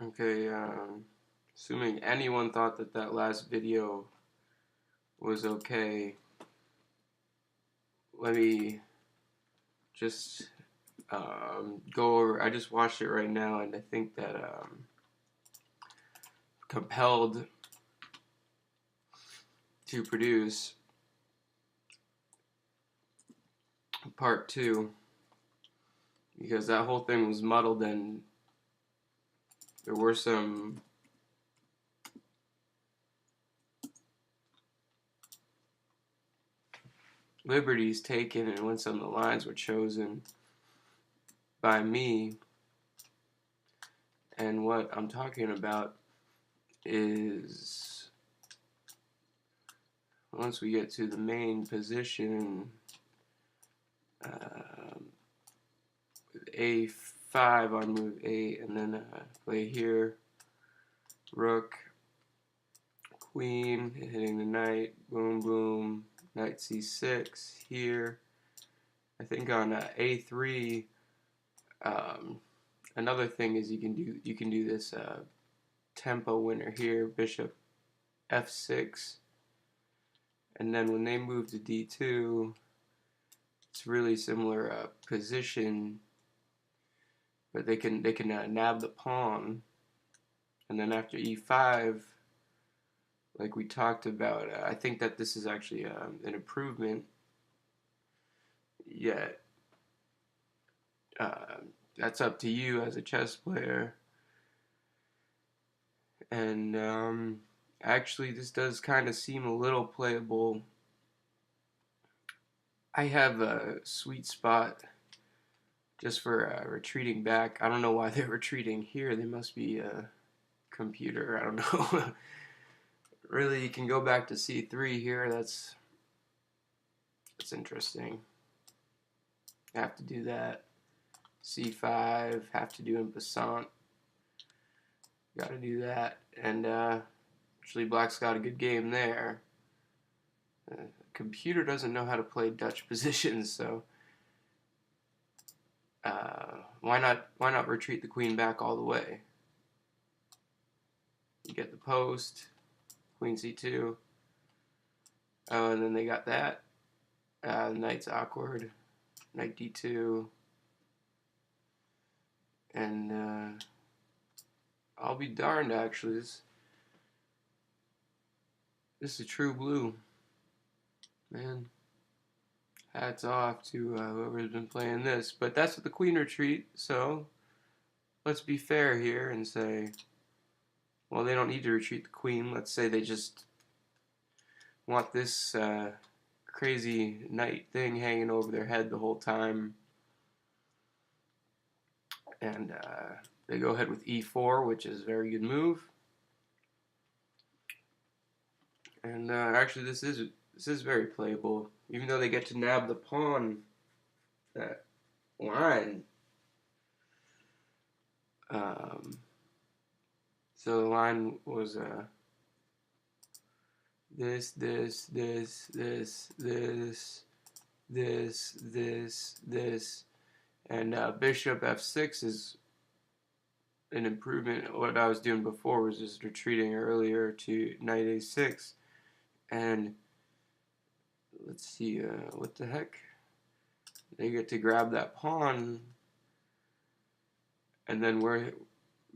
Okay, assuming anyone thought that that last video was okay, let me just go over. I just watched it right now, and I think that compelled to produce part two because that whole thing was muddled and there were some liberties taken, and when some of the lines were chosen by me. And what I'm talking about is once we get to the main position, uh, A5 on move 8, and then play here, rook, queen, hitting the knight, boom, boom, knight c6 here. I think on A3, um, another thing is you can do this tempo winner here, bishop f6, and then when they move to d2, it's really similar position, but they can nab the pawn, and then after e5, like we talked about, I think that this is actually an improvement. Yet uh, that's up to you as a chess player. And actually, this does kind of seem a little playable. I have a sweet spot just for retreating back. I don't know why they're retreating here. They must be a computer. I don't know. Really, you can go back to c3 here. That's interesting. Have to do that. c5, have to do en passant. Got to do that. And actually, Black's got a good game there. Computer doesn't know how to play Dutch positions, so why not retreat the queen back all the way? You get the post, queen c2. Oh, and then they got that. Knight's awkward. Knight d2. And I'll be darned, actually. This is true blue. Man, hats off to whoever's been playing this. But that's with the queen retreat, so let's be fair here and say, well, they don't need to retreat the queen. Let's say they just want this crazy knight thing hanging over their head the whole time. And they go ahead with e4, which is a very good move. And actually, this is very playable. Even though they get to nab the pawn, that line. So the line was this, this, this, this, this, this, and bishop f6 is an improvement. What I was doing before was just retreating earlier to knight a6, and let's see, what the heck? They get to grab that pawn, and then we're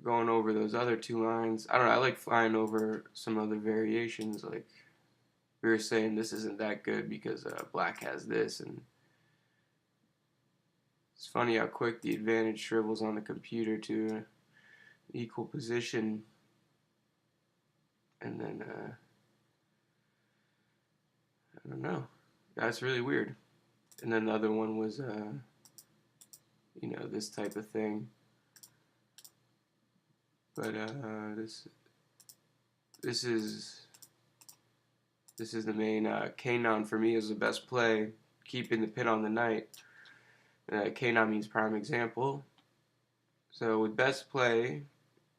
going over those other two lines. I don't know, I like flying over some other variations, like we were saying this isn't that good because black has this, and it's funny how quick the advantage shrivels on the computer to an equal position, and then I don't know, that's really weird. And then the other one was this type of thing, but this is the main Canaan for me is the best play, keeping the pin on the knight. Canaan means prime example. So with best play,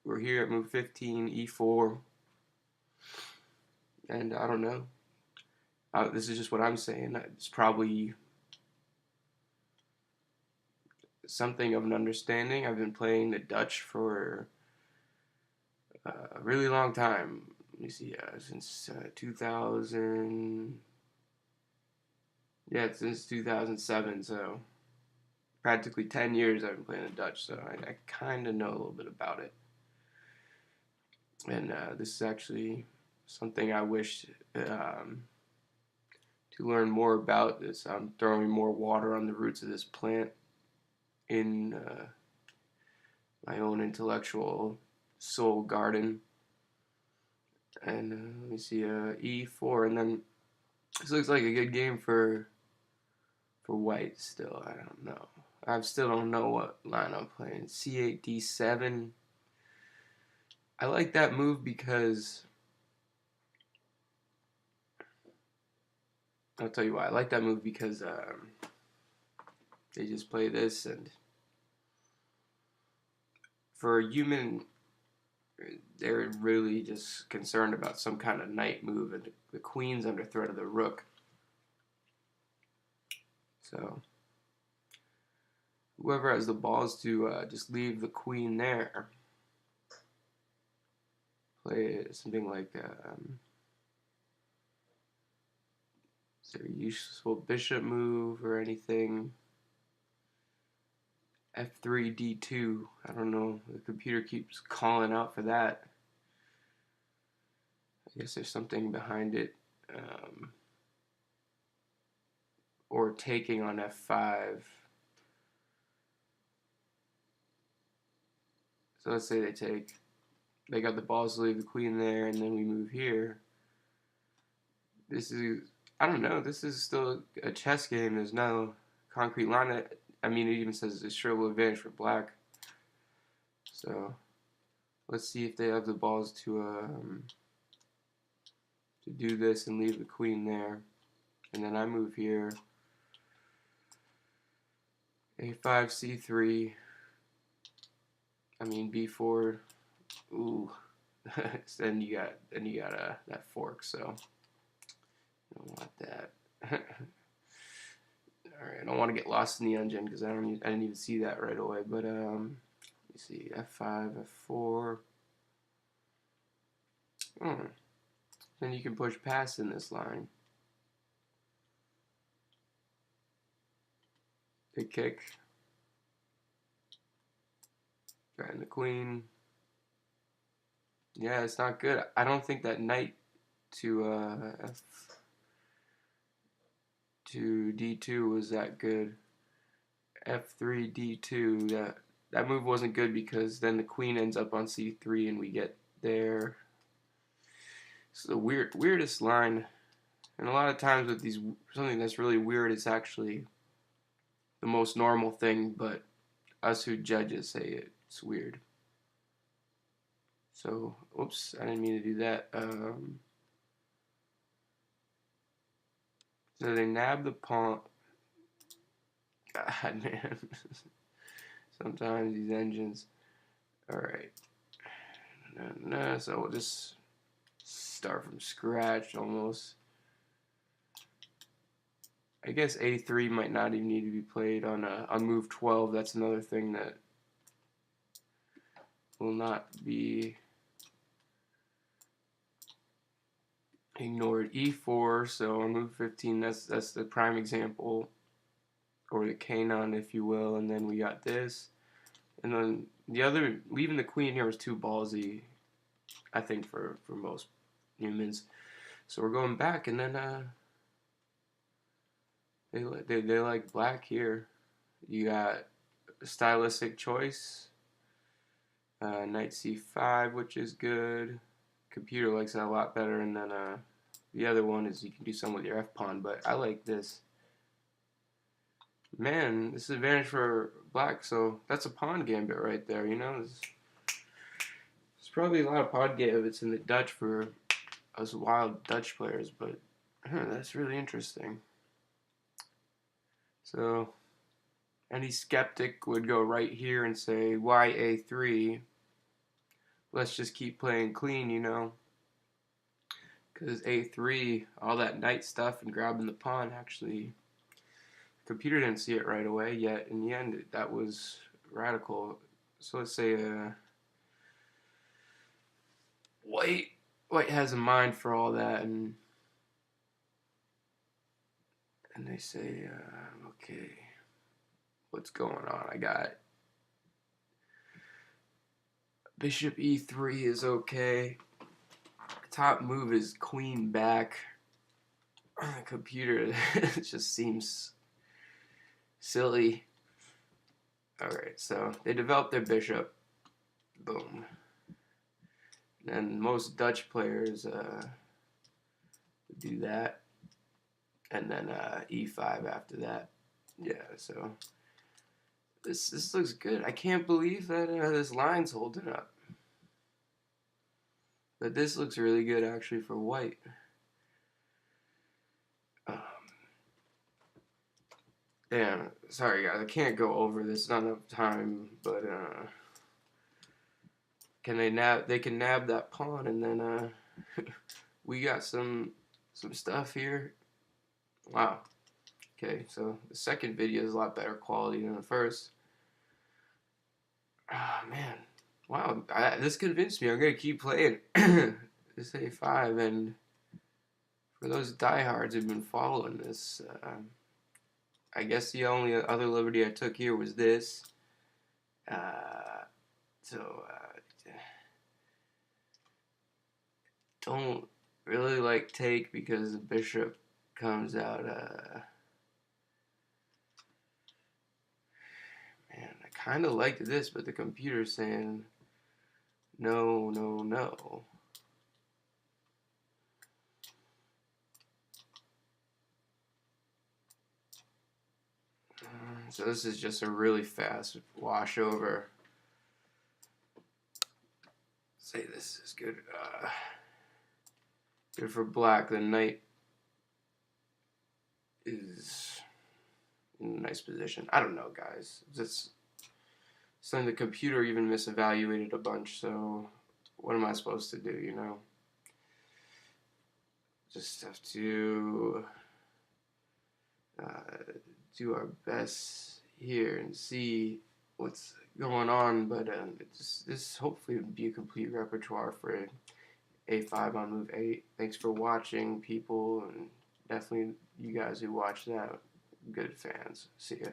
we're here at move 15, e4, and I don't know. This is just what I'm saying. It's probably something of an understanding. I've been playing the Dutch for a really long time. Let me see, since 2000. Yeah, since 2007. So practically 10 years I've been playing the Dutch. So I kind of know a little bit about it. And this is actually something I wish to learn more about. This I'm throwing more water on the roots of this plant in my own intellectual soul garden. And let me see, E4, and then this looks like a good game for white. Still, I don't know. I still don't know what line I'm playing. C8, D7. I like that move because I'll tell you why. I like that move because they just play this, and for a human, they're really just concerned about some kind of knight move, and the queen's under threat of the rook. So whoever has the balls to just leave the queen there, play something like is there a useful bishop move or anything? F3, D2. I don't know. The computer keeps calling out for that. I guess there's something behind it. Or taking on F5. So let's say they take. They got the balls to leave the queen there, and then we move here. This is, I don't know, this is still a chess game. There's no concrete line. I mean, it even says it's surely advantage for black. So let's see if they have the balls to do this and leave the queen there. And then I move here. A5, C3. I mean B4. Ooh. then you got that fork. So I don't want that. All right, I don't want to get lost in the engine because I didn't even see that right away. But let me see, F5, F4. Then you can push past in this line. Big kick. Trying the queen. Yeah, it's not good. I don't think that knight to D2 was that good. F3, D2. That move wasn't good because then the queen ends up on C3 and we get there. It's the weirdest line. And a lot of times with these, something that's really weird is actually the most normal thing, but us who judges say it's weird. So, oops, I didn't mean to do that. So they nab the pawn. God, man. Sometimes these engines. Alright. So we'll just start from scratch almost. I guess A3 might not even need to be played on move 12. That's another thing that will not be ignored. E4, so on move 15, that's the prime example, or the Canaan, if you will. And then we got this, and then the other, leaving the queen here was too ballsy, I think, for most humans. So we're going back, and then they like black here. You got a stylistic choice, knight c5, which is good. Computer likes that a lot better, and then the other one is you can do something with your f pawn, but I like this. Man, this is advantage for black, so that's a pawn gambit right there. You know, there's probably a lot of pawn gambits in the Dutch for us wild Dutch players, but that's really interesting. So any skeptic would go right here and say, why A3? Let's just keep playing clean, you know. Because A3, all that knight stuff and grabbing the pawn, actually, the computer didn't see it right away, yet in the end, that was radical. So let's say White has a mind for all that, and they say, okay, what's going on? I got bishop e3 is okay. Top move is queen back. The computer just seems silly. Alright, so they developed their bishop. Boom. And most Dutch players do that. And then e5 after that. Yeah, so this looks good. I can't believe that this line's holding up. But this looks really good actually for white. Damn, sorry guys, I can't go over this. Not enough time, but can they nab? They can nab that pawn, and then we got some stuff here. Wow. Okay, so the second video is a lot better quality than the first. Ah, man. Wow, this convinced me. I'm going to keep playing this A5, and for those diehards who've been following this, I guess the only other liberty I took here was this. So, don't really like take because the bishop comes out, man, I kind of liked this, but the computer's saying no, no, no. So this is just a really fast wash over. Say this is good. Good for black. The knight is in a nice position. I don't know, guys. It's something the computer even misevaluated a bunch. So what am I supposed to do? You know, just have to do our best here and see what's going on. But this hopefully would be a complete repertoire for A5 on move 8. Thanks for watching, people, and definitely you guys who watch that, good fans. See ya.